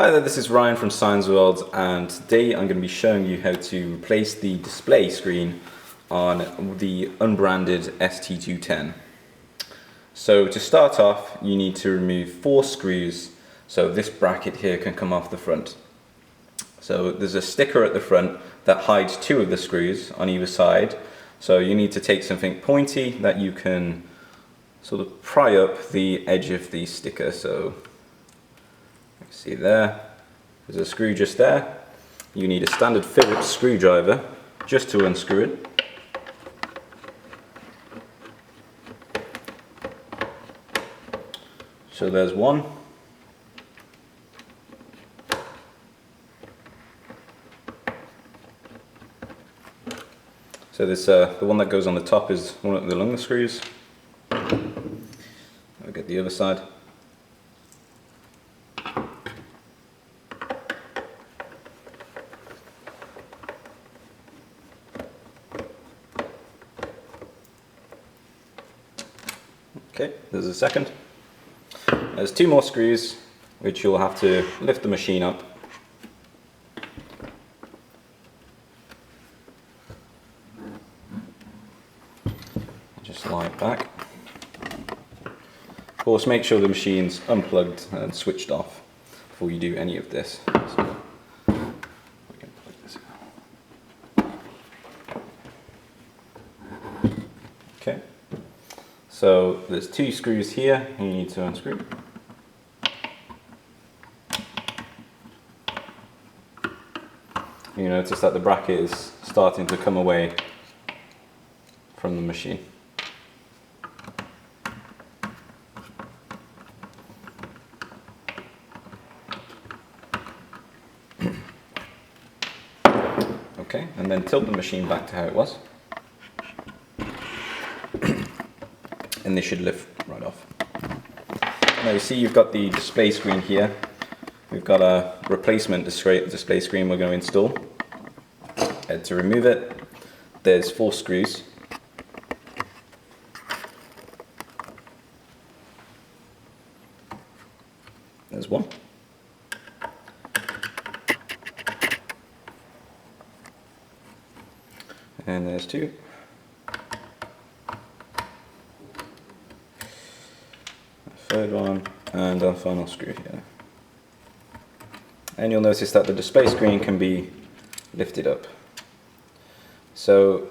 Hi there, this is Ryan from SignzWorld, and today I'm going to be showing you how to replace the display screen on the unbranded ST210. So to start off, you need to remove 4 screws so this bracket here can come off the front. So there's a sticker at the front that hides 2 of the screws on either side, so you need to take something pointy that you can sort of pry up the edge of the sticker. So see there's a screw just there. You need a standard Phillips screwdriver just to unscrew it. So there's one. So this the one that goes on the top is one of the longer screws. I'll get the other side. Okay, there's a second. There's 2 more screws which you'll have to lift the machine up. Just lie it back. Of course, make sure the machine's unplugged and switched off before you do any of this. So, we can plug this in. Okay. So there's 2 screws here you need to unscrew. You notice that the bracket is starting to come away from the machine. Okay, and then tilt the machine back to how it was. And this should lift right off. Now you see you've got the display screen here. We've got a replacement display screen we're going to install. And to remove it, there's 4 screws. There's 1. And there's 2. Third one, and our final screw here. And you'll notice that the display screen can be lifted up. So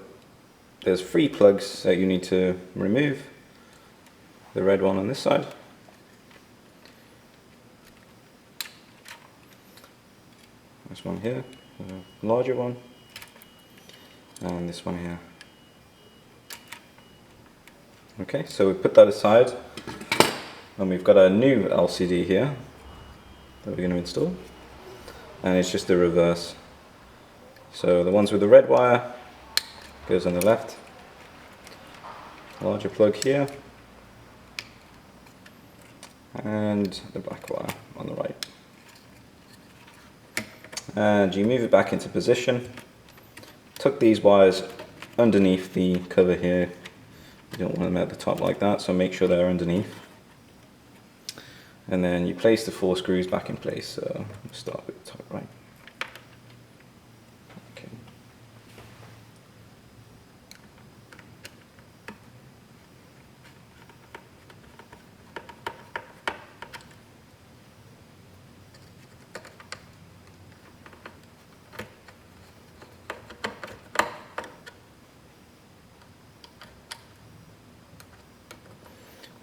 there's 3 plugs that you need to remove. The red one on this side. This one here, the larger one. And this one here. Okay, so we put that aside. And we've got a new LCD here that we're going to install, and it's just the reverse. So the ones with the red wire goes on the left, larger plug here, and the black wire on the right. And you move it back into position, tuck these wires underneath the cover here. You don't want them at the top like that, so make sure they're underneath. And then you place the 4 screws back in place. So we'll start with the top right. Okay.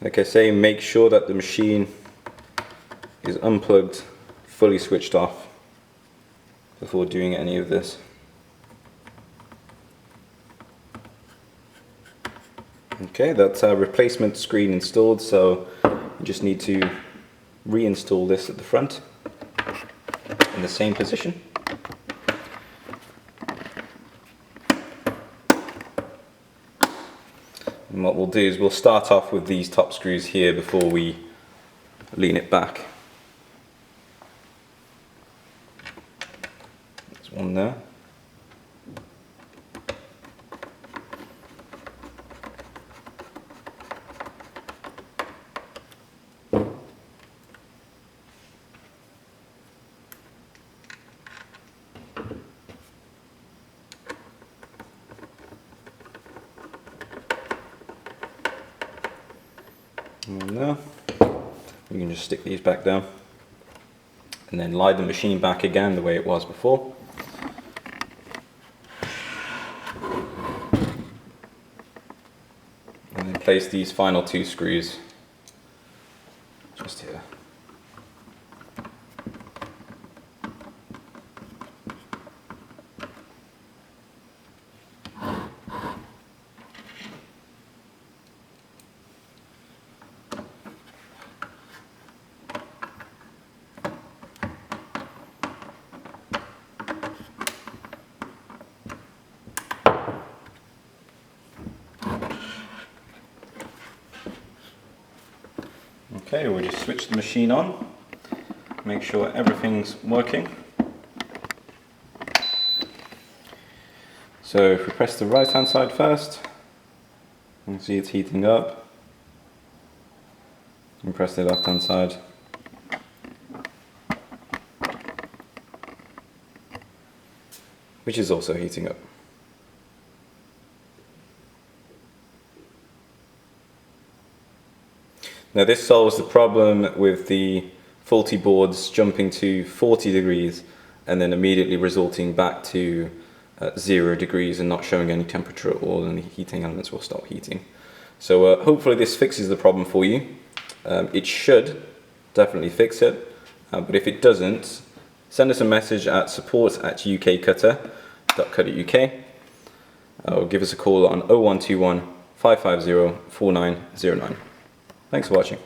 Like I say, make sure that the machine is unplugged, fully switched off before doing any of this. Okay, that's our replacement screen installed, so you just need to reinstall this at the front in the same position. And what we'll do is we'll start off with these top screws here before we lean it back. There's one there. And there. You can just stick these back down and then lie the machine back again the way it was before. And then place these final 2 screws just here. Okay, we'll just switch the machine on, make sure everything's working. So if we press the right hand side first, you can see it's heating up. And press the left hand side. Which is also heating up. Now this solves the problem with the faulty boards jumping to 40 degrees and then immediately resulting back to 0 degrees and not showing any temperature at all, and the heating elements will stop heating. So hopefully this fixes the problem for you. It should definitely fix it, but if it doesn't, send us a message at support@ukcutter.co.uk or give us a call on 0121 550 4909. Thanks for watching.